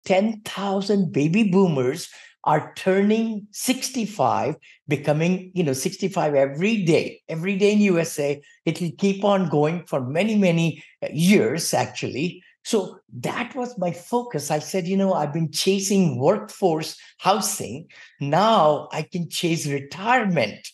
10,000 baby boomers are turning 65, becoming, 65 every day in USA. It will keep on going for many, many years, actually. So that was my focus. I said, I've been chasing workforce housing. Now I can chase retirement.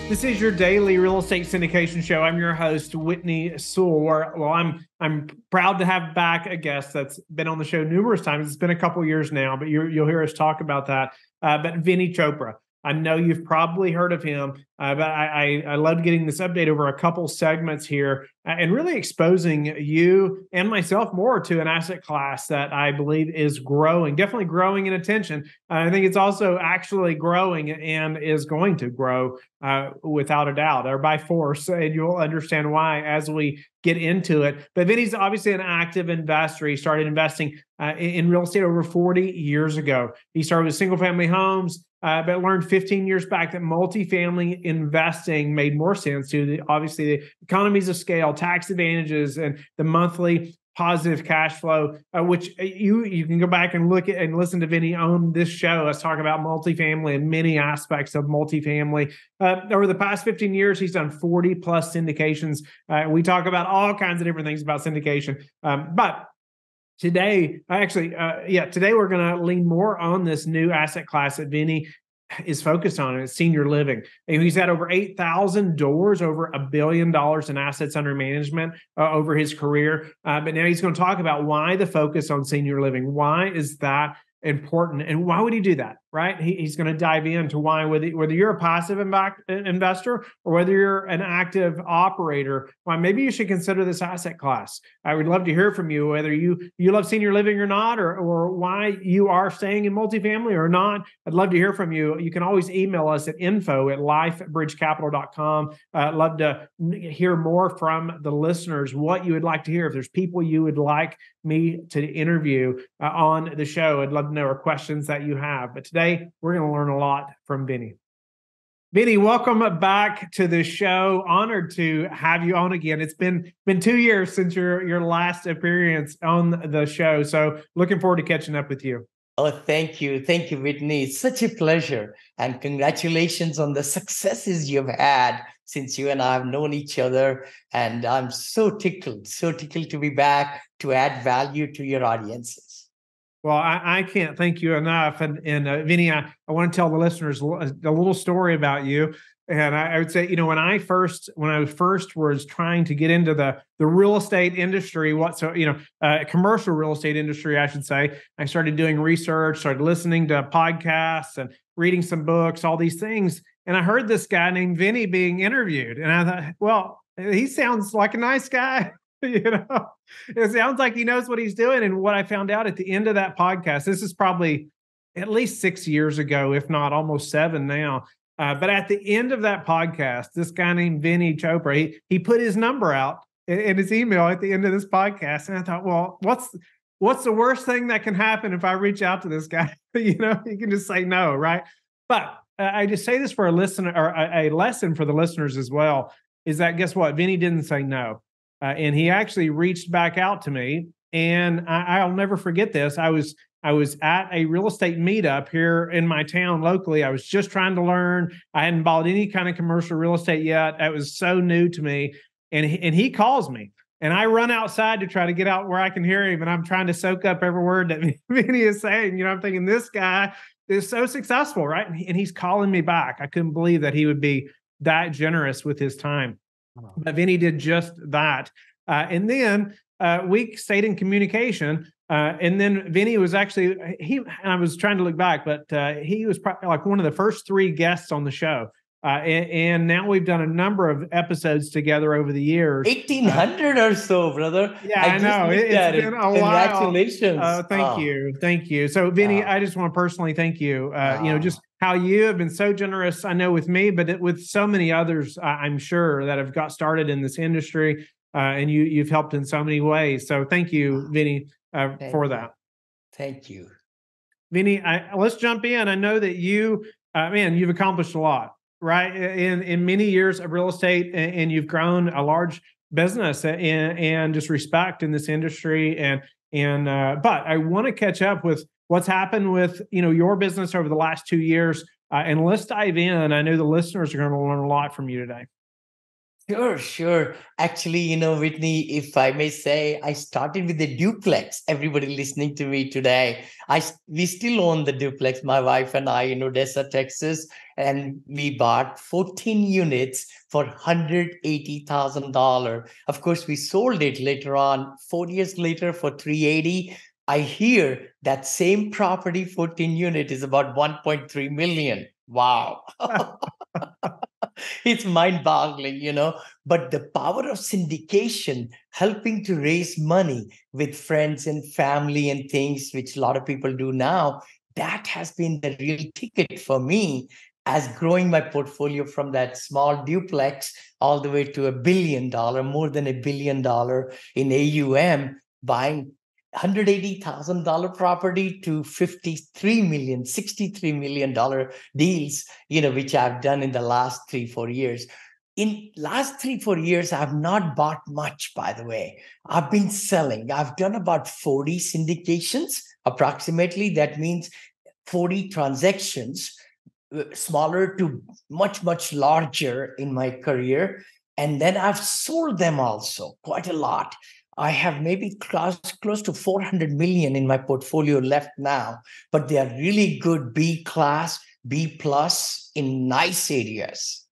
This is your daily real estate syndication show. I'm your host, Vinney Chopra. Well, I'm proud to have back a guest that's been on the show numerous times. It's been a couple years now, but you'll hear us talk about that. But Vinney Chopra, I know you've probably heard of him, but I loved getting this update over a couple segments here and really exposing you and myself more to an asset class that I believe is growing, definitely growing in attention. I think it's also actually growing and is going to grow without a doubt, or by force, and you'll understand why as we get into it. But Vinny's obviously an active investor. He started investing in real estate over 40 years ago. He started with single family homes, but learned 15 years back that multifamily investing made more sense to obviously the economies of scale, tax advantages, and the monthly positive cash flow, which you can go back and look at and listen to Vinny on this show. Let's talk about multifamily and many aspects of multifamily. Over the past 15 years, he's done 40 plus syndications. We talk about all kinds of different things about syndication. But today, today we're going to lean more on this new asset class that Vinny is focused on, and it's senior living. And he's had over 8,000 doors, over $1 billion in assets under management over his career. But now he's going to talk about why the focus on senior living. Why is that important? And why would he do that, right? He's going to dive into why, whether you're a passive investor or whether you're an active operator, why maybe you should consider this asset class. I would love to hear from you, whether you love senior living or not, or why you are staying in multifamily or not. I'd love to hear from you. You can always email us at info@lifebridgecapital.com. I'd love to hear more from the listeners, what you would like to hear. If there's people you would like me to interview on the show, I'd love to know, or questions that you have. But today, we're going to learn a lot from Vinny. Vinny, welcome back to the show. Honored to have you on again. It's been 2 years since your last appearance on the show. So looking forward to catching up with you. Oh, thank you. Thank you, Whitney. It's such a pleasure. And congratulations on the successes you've had since you and I have known each other. And I'm so tickled to be back to add value to your audiences. Well, I can't thank you enough. And Vinny, I want to tell the listeners a little story about you. And I would say, when I first was trying to get into the real estate industry, commercial real estate industry, I should say, I started doing research, started listening to podcasts and reading some books, all these things. And I heard this guy named Vinny being interviewed. And I thought, well, he sounds like a nice guy. It sounds like he knows what he's doing. And what I found out at the end of that podcast, this is probably at least 6 years ago, if not almost 7 now. But at the end of that podcast, this guy named Vinney Chopra, he put his number out in his email at the end of this podcast. And I thought, well, what's the worst thing that can happen if I reach out to this guy? He can just say no, right? But I just say this for a listener, or a lesson for the listeners as well, is that guess what? Vinny didn't say no. And he actually reached back out to me, and I'll never forget this. I was at a real estate meetup here in my town locally. I was just trying to learn. I hadn't bought any kind of commercial real estate yet. It was so new to me. And he calls me, and I run outside to try to get out where I can hear him. And I'm trying to soak up every word that Vinny is saying. I'm thinking, this guy is so successful, right? And he's calling me back. I couldn't believe that he would be that generous with his time. But Vinny did just that. And then we stayed in communication. And then Vinny was actually, and I was trying to look back, but he was probably like one of the first 3 guests on the show. And now we've done a number of episodes together over the years. 1,800 or so, brother. Yeah, I know. It's been a while. Congratulations. Thank you. So, Vinny, I just want to personally thank you. Just how you have been so generous, I know, with me, but with so many others, I'm sure, that have got started in this industry. And you've helped in so many ways. So thank you, Vinny, for that. Thank you. Vinny, let's jump in. I know that you've accomplished a lot, right? In many years of real estate, and you've grown a large business and just respect in this industry. But I want to catch up with what's happened with your business over the last 2 years. And let's dive in. I know the listeners are going to learn a lot from you today. Sure, sure. Actually, Whitney, if I may say, I started with the duplex. Everybody listening to me today, we still own the duplex, my wife and I, in Odessa, Texas, and we bought 14 units for $180,000. Of course, we sold it later on, 4 years later, for 380. I hear that same property, 14 unit, is about 1.3 million. Wow. It's mind-boggling. But the power of syndication, helping to raise money with friends and family and things, which a lot of people do now, that has been the real ticket for me as growing my portfolio from that small duplex all the way to $1 billion, more than $1 billion in AUM, buying $180,000 property to $53 million, $63 million deals, which I've done in the last 3-4 years. In last 3-4 years, I've not bought much, by the way. I've been selling. I've done about 40 syndications, approximately. That means 40 transactions, smaller to much, much larger in my career. And then I've sold them also quite a lot. I have maybe close to 400 million in my portfolio left now, but they are really good B class, B plus in nice areas.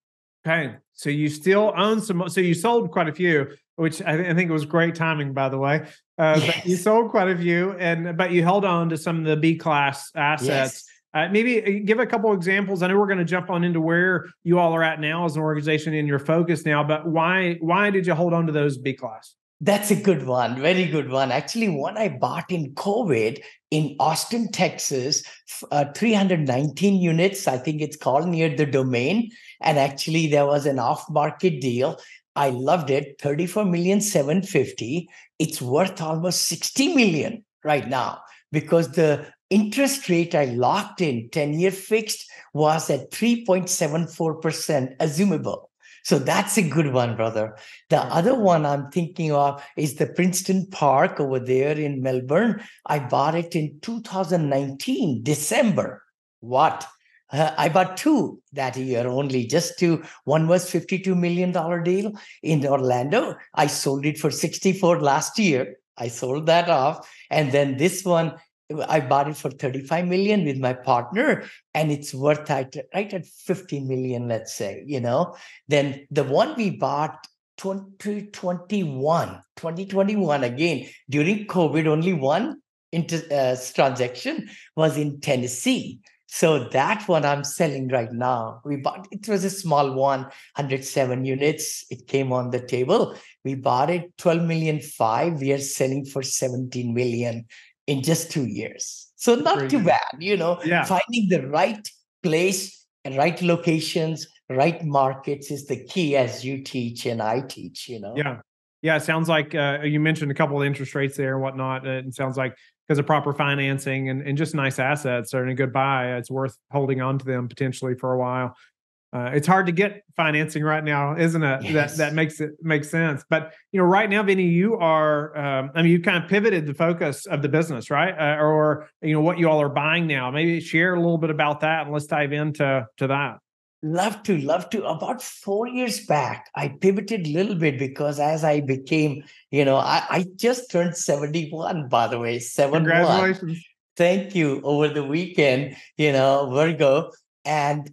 Okay. So you still own some, so you sold quite a few, which I think it was great timing, by the way. Yes. But you sold quite a few, but you held on to some of the B class assets. Yes. Maybe give a couple examples. I know we're going to jump on into where you all are at now as an organization and your focus now, but why did you hold on to those B class? That's a good one. Very good one. Actually, one I bought in COVID in Austin, Texas, 319 units. I think it's called, near the Domain. And actually, there was an off-market deal. I loved it. 34,750,000. It's worth almost 60 million right now because the interest rate I locked in, 10-year fixed, was at 3.74% assumable. So that's a good one, brother. The other one I'm thinking of is the Princeton Park over there in Melbourne. I bought it in 2019, December. What? I bought two that year only, just two. One was $52 million deal in Orlando. I sold it for 64 last year. I sold that off. And then this one, I bought it for 35 million with my partner, and it's worth right at 50 million, let's say, Then the one we bought 2021 again, during COVID, only one transaction was in Tennessee. So that one I'm selling right now. We bought, it was a small one, 107 units. It came on the table. We bought it 12 million 5. We are selling for 17 million in just 2 years. So not too bad, Yeah. Finding the right place and right locations, right markets is the key, as you teach and I teach, Yeah. Yeah. It sounds like you mentioned a couple of interest rates there and whatnot. It sounds like because of proper financing and just nice assets are a good buy, it's worth holding on to them potentially for a while. It's hard to get financing right now, isn't it? Yes. That makes sense. But right now, Vinny, you are. You kind of pivoted the focus of the business, right? Or what you all are buying now. Maybe share a little bit about that, and let's dive into that. Love to. About 4 years back, I pivoted a little bit because as I became, I just turned 71. By the way, 71. Congratulations! Thank you. Over the weekend, Virgo. And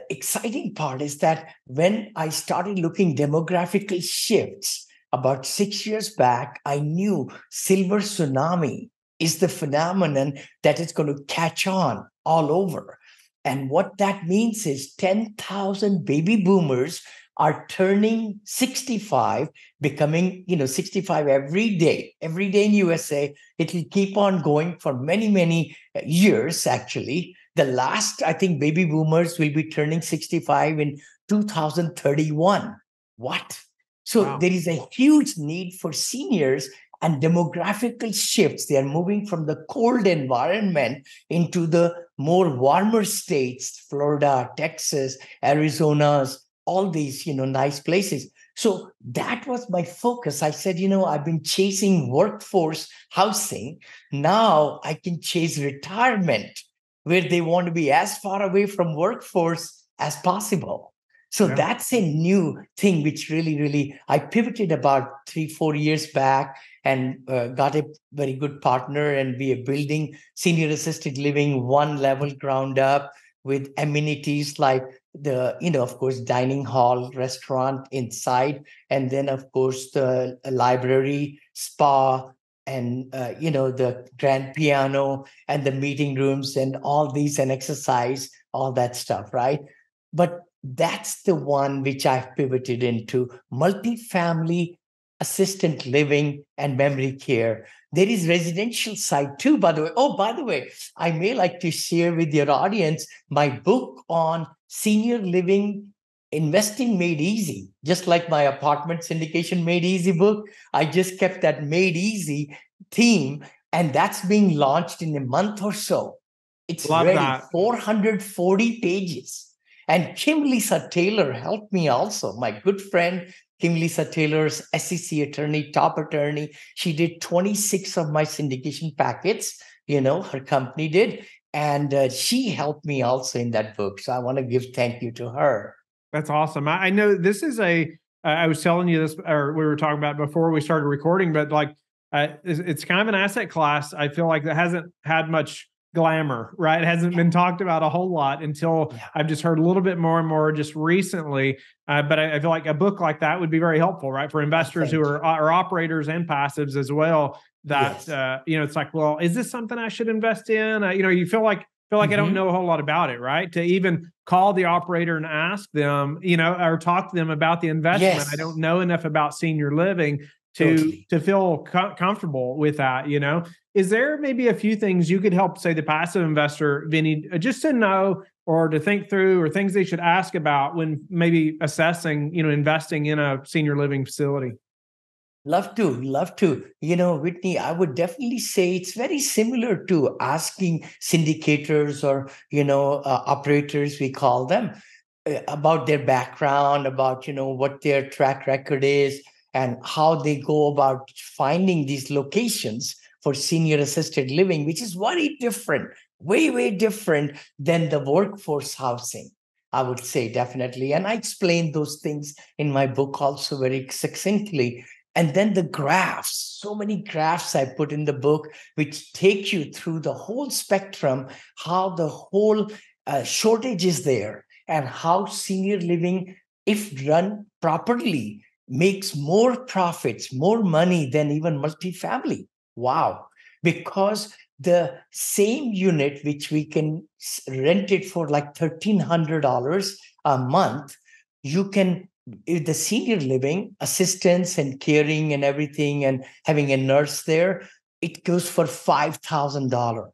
exciting part is that when I started looking demographical shifts about 6 years back, I knew silver tsunami is the phenomenon that is going to catch on all over. And what that means is 10,000 baby boomers are turning 65, becoming, 65 every day in USA. It will keep on going for many, many years, actually. The last, I think, baby boomers will be turning 65 in 2031. What? So Wow. There is a huge need for seniors and demographical shifts. They are moving from the cold environment into the more warmer states, Florida, Texas, Arizona's, all these, nice places. So that was my focus. I said, I've been chasing workforce housing. Now I can chase retirement where they want to be as far away from workforce as possible. So Yeah. that's a new thing, which really, really, I pivoted about 3-4 years back and got a very good partner, and we are building senior assisted living one level ground up with amenities like of course, dining hall, restaurant inside, and then, of course, the library, spa, and, the grand piano and the meeting rooms and all these and exercise, all that stuff, right? But that's the one which I've pivoted into multifamily assistant living and memory care. There is residential side too, by the way. Oh, by the way, I may like to share with your audience my book on senior living investing made easy. Just like my apartment syndication made easy book, I just kept that made easy theme, and that's being launched in a month or so. It's Love ready, that. 440 pages. And Kim Lisa Taylor helped me also, my good friend. Kim Lisa Taylor's SEC attorney, top attorney. She did 26 of my syndication packets, her company did. And she helped me also in that book. So I want to give thank you to her. That's awesome. I know this is I was telling you this, or we were talking about before we started recording, but like, it's kind of an asset class. I feel like that hasn't had much glamour, right? It hasn't been talked about a whole lot until I've just heard a little bit more and more just recently. But I feel like a book like that would be very helpful, right? For investors who are operators and passives as well. That, it's like, well, is this something I should invest in? You feel like I don't know a whole lot about it, right? To even call the operator and ask them, or talk to them about the investment. Yes. I don't know enough about senior living to feel comfortable with that. Is there maybe a few things you could help, say, the passive investor, Vinny, just to know or to think through, or things they should ask about when maybe assessing, investing in a senior living facility? Love to. Whitney, I would definitely say it's very similar to asking syndicators or, operators, we call them, about their background, about, what their track record is and how they go about finding these locations for senior assisted living, which is very different, way, way different than the workforce housing, I would say, definitely. And I explain those things in my book also very succinctly. And then the graphs, so many graphs I put in the book, which take you through the whole spectrum, how the whole shortage is there, and how senior living, if run properly, makes more profits, more money than even multifamily. Wow. Because the same unit, which we can rent it for like $1,300 a month, you can, the senior living assistance and caring and everything and having a nurse there, it goes for $5,000.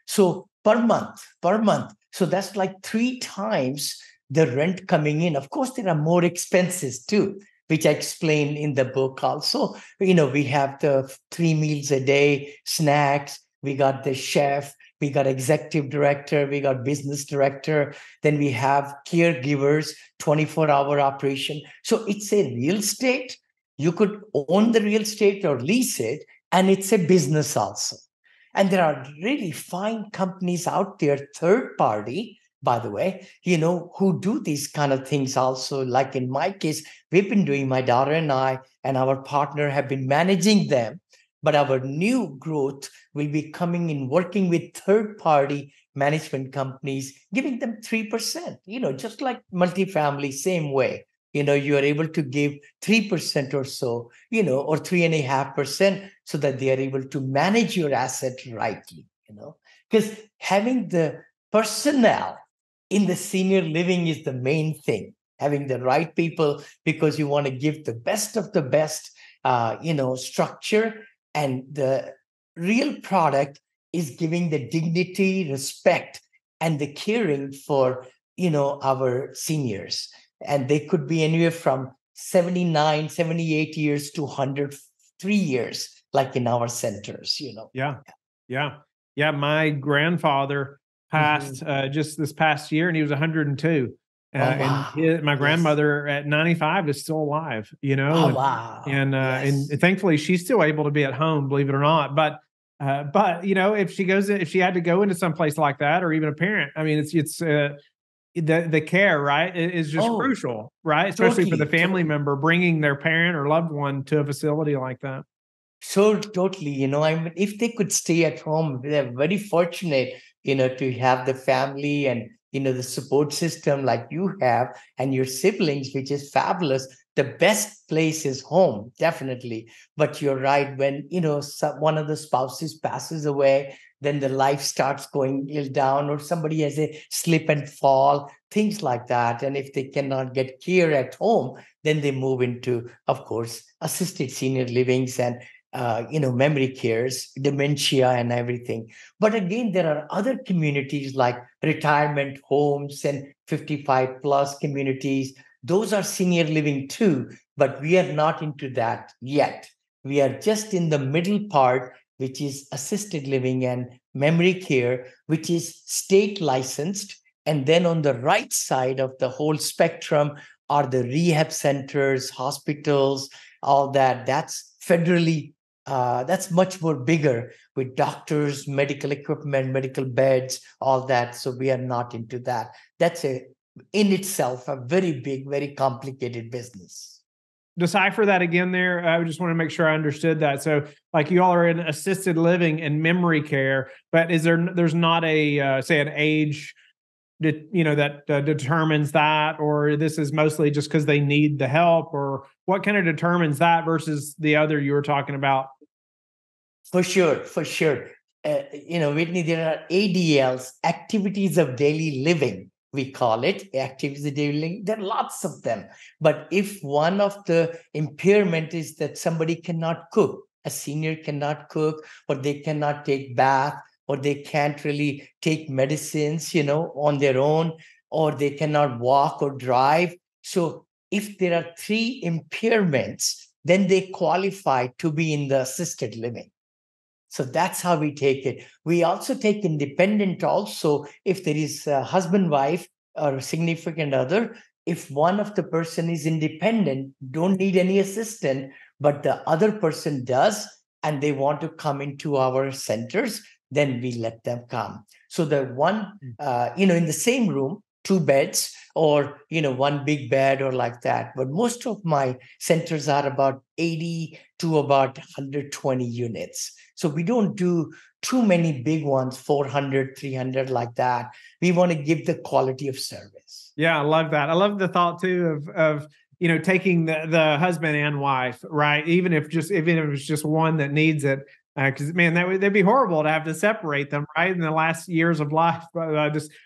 So per month. So that's like 3 times the rent coming in. Of course, there are more expenses too, which I explain in the book also. We have the 3 meals a day, snacks, we got the chef, we got executive director, we got business director, then we have caregivers, 24-hour operation. So it's a real estate. You could own the real estate or lease it, and it's a business also. And there are really fine companies out there, third party, by the way, who do these kind of things also. Like in my case, we've been doing, my daughter and I and our partner have been managing them. But our new growth will be coming in working with third party management companies, giving them 3%, just like multifamily, same way. You are able to give 3% or so, or 3.5%, so that they are able to manage your asset rightly, because having the personnel in the senior living is the main thing. Having the right people, because you want to give the best of the best, structure, and the real product is giving the dignity, respect, and the caring for, our seniors. And they could be anywhere from 79, 78 years to 103 years, like in our centers, Yeah. My grandfather passed just this past year, and he was 102. Oh, And wow. my Yes. grandmother at 95 is still alive, Oh, wow. and Yes. thankfully she's still able to be at home, believe it or not. But if if she had to go into some place like that, or even a parent, I mean, it's the care, right, is just Oh, crucial, right? Especially for the totally, family totally. member bringing their parent or loved one to a facility like that. So totally, I mean, if they could stay at home, they're very fortunate, to have the family and, the support system like you have and your siblings, which is fabulous. The best place is home, definitely. But you're right, when, one of the spouses passes away, then the life starts going ill down, or somebody has a slip and fall, things like that. And if they cannot get care at home, then they move into, of course, assisted senior livings and memory cares, dementia, and everything. But again, there are other communities like retirement homes and 55 plus communities. Those are senior living too, but we are not into that yet. We are just in the middle part, which is assisted living and memory care, which is state licensed. And then on the right side of the whole spectrum are the rehab centers, hospitals, all that. That's federally that's much more bigger with doctors, medical equipment, medical beds, all that. So we are not into that. That's in itself a very big, very complicated business. Decipher that again there. I just want to make sure I understood that. So, like, you all are in assisted living and memory care, but there's not a say an age that determines that, or this is mostly just because they need the help, or what kind of determines that versus the other you were talking about? For sure, for sure. Whitney, there are ADLs, activities of daily living. We call it activities of daily living. There are lots of them. But if one of the impairment is that somebody cannot cook, a senior cannot cook, or they cannot take bath, or they can't really take medicines, on their own, or they cannot walk or drive. So if there are three impairments, then they qualify to be in the assisted living. So that's how we take it. We also take independent also if there is a husband, wife, or a significant other. If one of the person is independent, don't need any assistant, but the other person does, and they want to come into our centers, then we let them come. So the one, in the same room, two beds, or one big bed, or like that. But most of my centers are about 80 to about 120 units. So we don't do too many big ones, 400, 300, like that. We want to give the quality of service. Yeah, I love that. I love the thought too of taking the husband and wife, right? Even if it's just one that needs it, because man, that'd be horrible to have to separate them, right, in the last years of life. But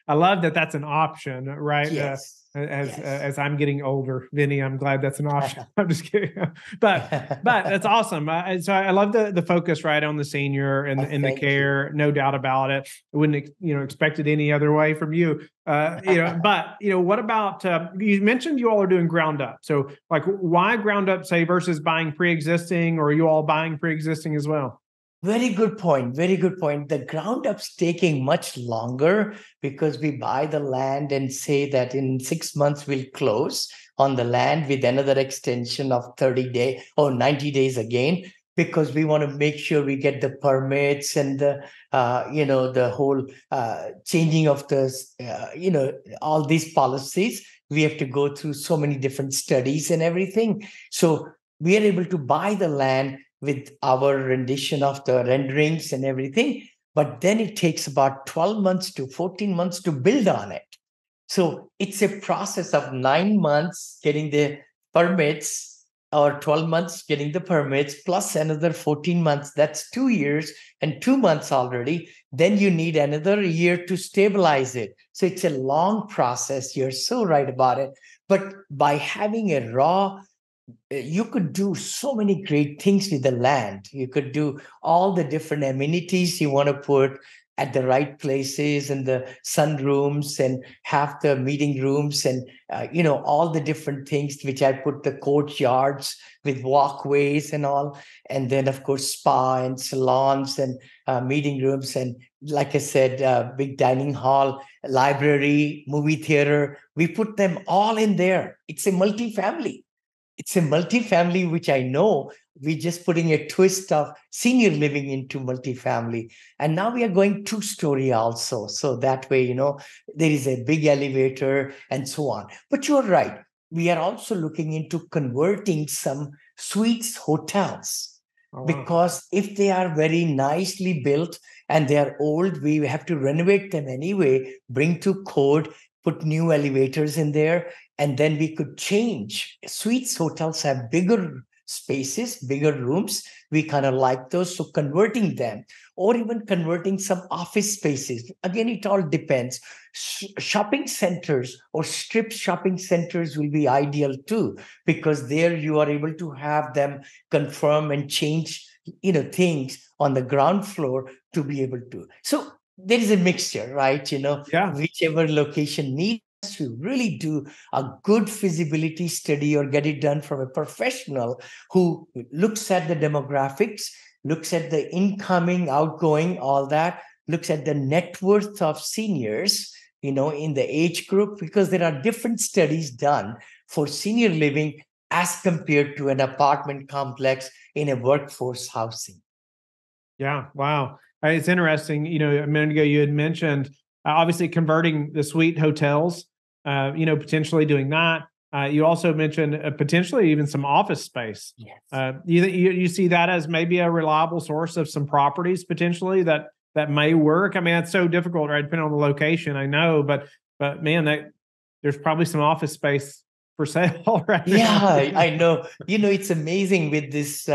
I love that that's an option, right? Yes. Yes. As I'm getting older, Vinny, I'm glad that's an option. I'm just kidding, but that's awesome. And so I love the focus right on the senior and the Thank you. care, no doubt about it. I wouldn't expect it any other way from you. But what about you mentioned you all are doing ground up. So like, why ground up, say, versus buying pre-existing, or are you all buying pre-existing as well? Very good point. Very good point. The ground up's taking much longer because we buy the land and say that in 6 months we'll close on the land with another extension of 30 days or 90 days again, because we want to make sure we get the permits and the whole changing of the, all these policies. We have to go through so many different studies and everything. So we are able to buy the land with our rendition of the renderings and everything. But then it takes about 12 months to 14 months to build on it. So it's a process of 9 months getting the permits, or 12 months getting the permits, plus another 14 months. That's 2 years and 2 months already. Then you need another year to stabilize it. So it's a long process. You're so right about it. But by having a raw, you could do so many great things with the land. You could do all the different amenities you want to put. at the right places and the sunrooms and have the meeting rooms and, all the different things which I put the courtyards with walkways and all. And then, of course, spa and salons and meeting rooms. And like I said, big dining hall, library, movie theater. We put them all in there. It's a multifamily. It's a multifamily, which I know we're just putting a twist of senior living into multifamily. And now we are going 2-story also. So that way, there is a big elevator and so on. But you're right. We are also looking into converting some suites hotels. Oh, wow. Because if they are very nicely built and they are old, we have to renovate them anyway, bring to code, put new elevators in there, and then we could change. Suites hotels have bigger spaces, bigger rooms. We kind of like those. So converting them or even converting some office spaces. Again, it all depends. Shopping centers or strip shopping centers will be ideal too, because there you are able to have them confirm and change, things on the ground floor to be able to. So there is a mixture, right? Whichever location needs to really do a good feasibility study or get it done from a professional who looks at the demographics, looks at the incoming, outgoing, all that, looks at the net worth of seniors, in the age group, because there are different studies done for senior living as compared to an apartment complex in a workforce housing. Yeah. Wow. It's interesting. A minute ago, you had mentioned obviously converting the suite hotels, potentially doing that. You also mentioned potentially even some office space. Yes. You see that as maybe a reliable source of some properties potentially that may work. I mean, it's so difficult, right? Depending on the location, I know, but man, there's probably some office space for sale right now. Yeah, I know. It's amazing with this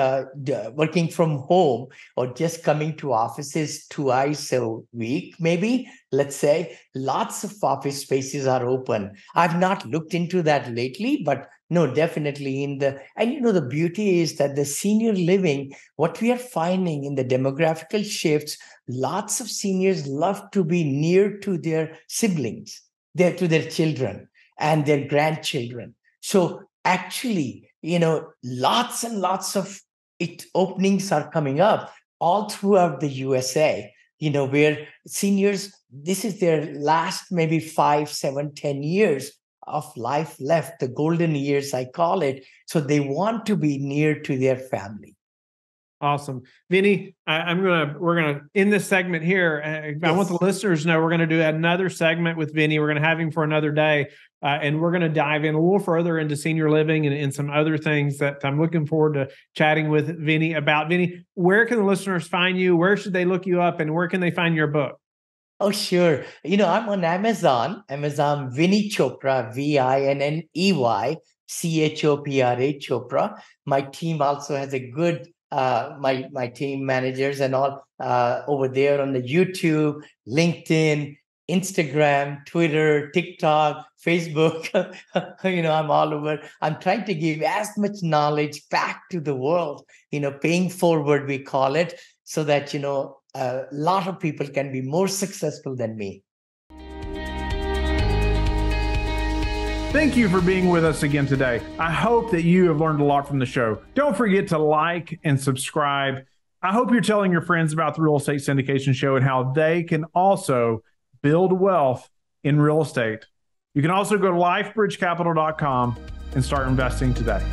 working from home or just coming to offices twice a week, maybe, let's say, lots of office spaces are open. I've not looked into that lately, but no, definitely and the beauty is that the senior living, what we are finding in the demographical shifts, lots of seniors love to be near to their siblings, to their children and their grandchildren. So actually, lots and lots of openings are coming up all throughout the USA, where seniors, this is their last maybe 5, 7, 10 years of life left, the golden years, I call it. So they want to be near to their family. Awesome. Vinny, we're gonna end this segment here. Yes. I want the listeners to know we're gonna do another segment with Vinny. We're gonna have him for another day, and we're gonna dive in a little further into senior living and some other things that I'm looking forward to chatting with Vinny about. Vinny, where can the listeners find you? Where should they look you up, and where can they find your book? Oh, sure. I'm on Amazon, Vinney Chopra, Vinney Chopra, Chopra. My team also has a good my team managers and all over there on the YouTube, LinkedIn, Instagram, Twitter, TikTok, Facebook. I'm all over. I'm trying to give as much knowledge back to the world, paying forward, we call it, so that, a lot of people can be more successful than me. Thank you for being with us again today. I hope that you have learned a lot from the show. Don't forget to like and subscribe. I hope you're telling your friends about the Real Estate Syndication Show and how they can also build wealth in real estate. You can also go to lifebridgecapital.com and start investing today.